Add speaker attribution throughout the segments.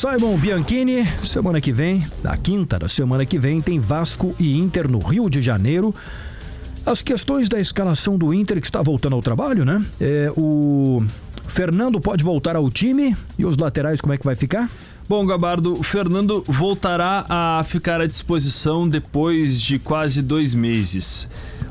Speaker 1: Simon Bianchini, semana que vem, na quinta da semana que vem, tem Vasco e Inter no Rio de Janeiro. As questões da escalação do Inter, que está voltando ao trabalho, né? O Fernando pode voltar ao time e os laterais, como é que vai ficar?
Speaker 2: Bom, Gabardo, o Fernando voltará a ficar à disposição depois de quase 2 meses.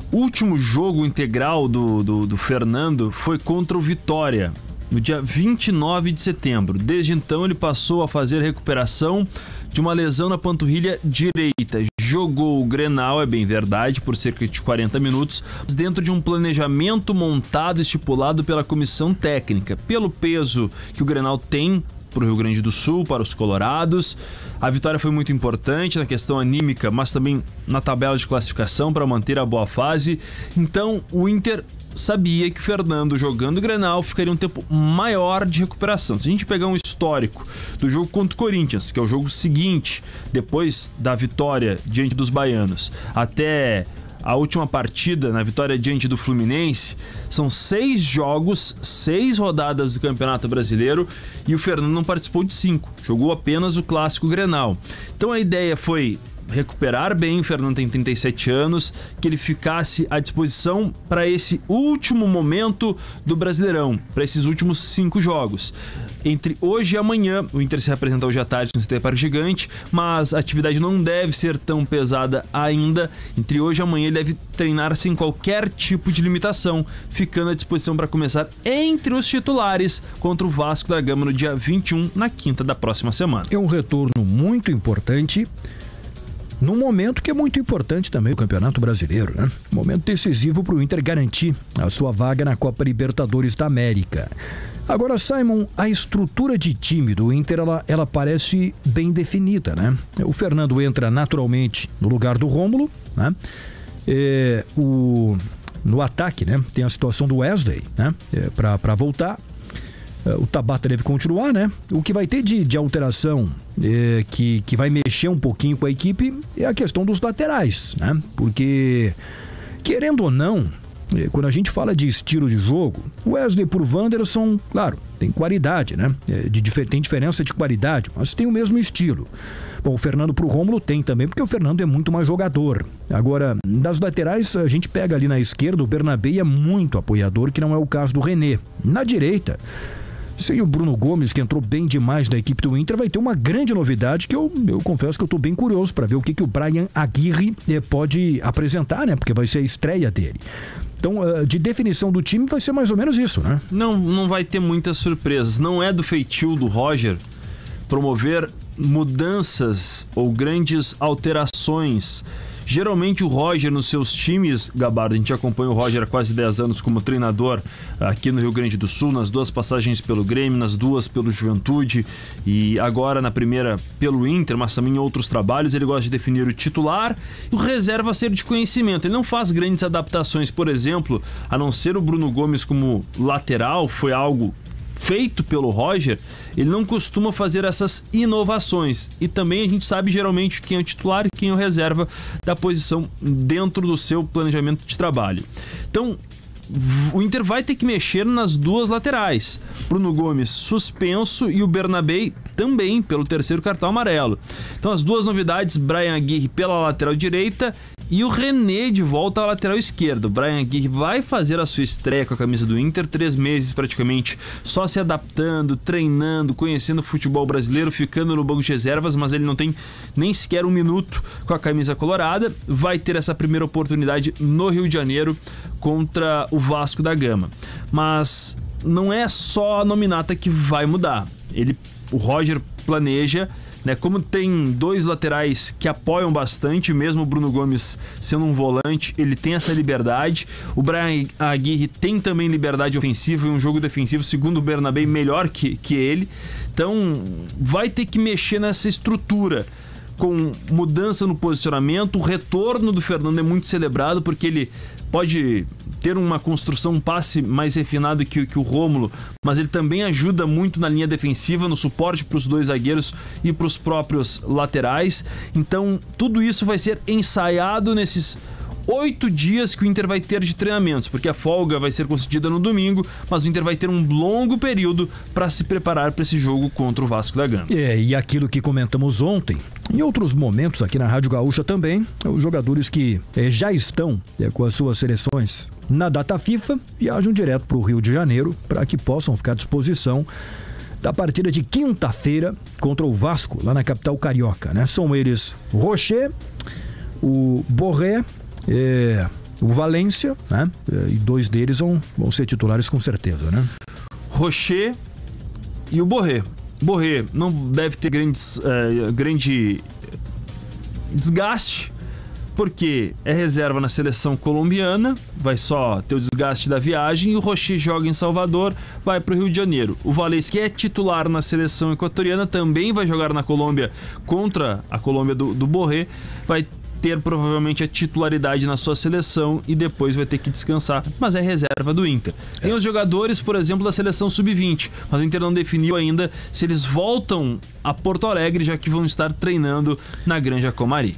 Speaker 2: O último jogo integral do Fernando foi contra o Vitória, no dia 29 de setembro. Desde então ele passou a fazer recuperação de uma lesão na panturrilha direita. Jogou o Grenal, é bem verdade, por cerca de 40 minutos, dentro de um planejamento montado e estipulado pela comissão técnica. Pelo peso que o Grenal tem para o Rio Grande do Sul, para os colorados. A vitória foi muito importante na questão anímica, mas também na tabela de classificação para manter a boa fase. Então o Inter sabia que o Fernando, jogando o Grenal, ficaria um tempo maior de recuperação. Se a gente pegar um histórico do jogo contra o Corinthians, que é o jogo seguinte, depois da vitória diante dos baianos, até a última partida na vitória diante do Fluminense, são 6 jogos, 6 rodadas do Campeonato Brasileiro, e o Fernando não participou de 5, jogou apenas o clássico Grenal. Então a ideia foi recuperar bem, o Fernando tem 37 anos, que ele ficasse à disposição para esse último momento do Brasileirão, para esses últimos 5 jogos. Entre hoje e amanhã, o Inter se apresenta hoje à tarde no CT Parque Gigante, mas a atividade não deve ser tão pesada ainda. Entre hoje e amanhã ele deve treinar sem qualquer tipo de limitação, ficando à disposição para começar entre os titulares contra o Vasco da Gama no dia 21, na quinta da próxima semana.
Speaker 1: É um retorno muito importante, num momento que é muito importante também o Campeonato Brasileiro, né? Momento decisivo para o Inter garantir a sua vaga na Copa Libertadores da América. Agora, Simon, a estrutura de time do Inter, ela parece bem definida, né? O Fernando entra naturalmente no lugar do Rômulo, né? No ataque, né? Tem a situação do Wesley, né? Para voltar. O Tabata deve continuar, né? O que vai ter de alteração que vai mexer um pouquinho com a equipe é a questão dos laterais, né? Porque, querendo ou não, quando a gente fala de estilo de jogo, o Wesley por Wanderson, claro, tem qualidade, né? Tem diferença de qualidade, mas tem o mesmo estilo. Bom, o Fernando pro Rômulo tem também, porque o Fernando é muito mais jogador. Agora, das laterais, a gente pega ali na esquerda, o Bernabé é muito apoiador, que não é o caso do René. Na direita, sem o Bruno Gomes, que entrou bem demais na equipe do Inter, vai ter uma grande novidade que eu confesso que eu estou bem curioso para ver o que o Brian Aguirre pode apresentar, né? Porque vai ser a estreia dele. Então, de definição do time, vai ser mais ou menos isso, né?
Speaker 2: Não vai ter muitas surpresas. Não é do feitio do Roger promover mudanças ou grandes alterações. Geralmente o Roger nos seus times, Gabardo, a gente acompanha o Roger há quase 10 anos como treinador aqui no Rio Grande do Sul, nas 2 passagens pelo Grêmio, nas 2 pelo Juventude e agora na primeira pelo Inter, mas também em outros trabalhos. Ele gosta de definir o titular e o reserva ser de conhecimento. Ele não faz grandes adaptações, por exemplo, a não ser o Bruno Gomes como lateral, foi algo feito pelo Roger, ele não costuma fazer essas inovações. E também a gente sabe geralmente quem é o titular e quem é o reserva da posição dentro do seu planejamento de trabalho. Então, o Inter vai ter que mexer nas 2 laterais. Bruno Gomes suspenso e o Bernabé também pelo 3º cartão amarelo. Então as 2 novidades, Brian Aguirre pela lateral direita e o René de volta à lateral esquerda. O Brian Aguirre vai fazer a sua estreia com a camisa do Inter, 3 meses praticamente só se adaptando, treinando, conhecendo o futebol brasileiro, ficando no banco de reservas, mas ele não tem nem sequer 1 minuto com a camisa colorada. Vai ter essa primeira oportunidade no Rio de Janeiro contra o Vasco da Gama. Mas não é só a nominata que vai mudar. O Roger planeja, né, como tem 2 laterais que apoiam bastante, mesmo o Bruno Gomes sendo um volante, ele tem essa liberdade. O Brian Aguirre tem também liberdade ofensiva e um jogo defensivo, segundo o Bernabé, melhor que ele. Então vai ter que mexer nessa estrutura, com mudança no posicionamento. O retorno do Fernando é muito celebrado, porque ele pode ter uma construção, um passe mais refinado que o Rômulo, mas ele também ajuda muito na linha defensiva, no suporte para os 2 zagueiros e para os próprios laterais. Então tudo isso vai ser ensaiado nesses 8 dias que o Inter vai ter de treinamentos, porque a folga vai ser concedida no domingo, mas o Inter vai ter um longo período para se preparar para esse jogo contra o Vasco da Gama.
Speaker 1: E aquilo que comentamos ontem, em outros momentos aqui na Rádio Gaúcha também, os jogadores que já estão com as suas seleções na data FIFA viajam direto para o Rio de Janeiro para que possam ficar à disposição da partida de quinta-feira contra o Vasco, lá na capital carioca, né? São eles o Rocher, o Borré, o Valência, né? E 2 deles vão ser titulares com certeza, né?
Speaker 2: Rocher e o Borré. Borré não deve ter grande desgaste, porque é reserva na seleção colombiana, vai só ter o desgaste da viagem, e o Rocher joga em Salvador, vai para o Rio de Janeiro. O Valência, que é titular na seleção equatoriana, também vai jogar na Colômbia contra a Colômbia do Borré, vai ter provavelmente a titularidade na sua seleção e depois vai ter que descansar, mas é reserva do Inter. Tem os jogadores, por exemplo, da seleção sub-20, mas o Inter não definiu ainda se eles voltam a Porto Alegre, já que vão estar treinando na Granja Comari.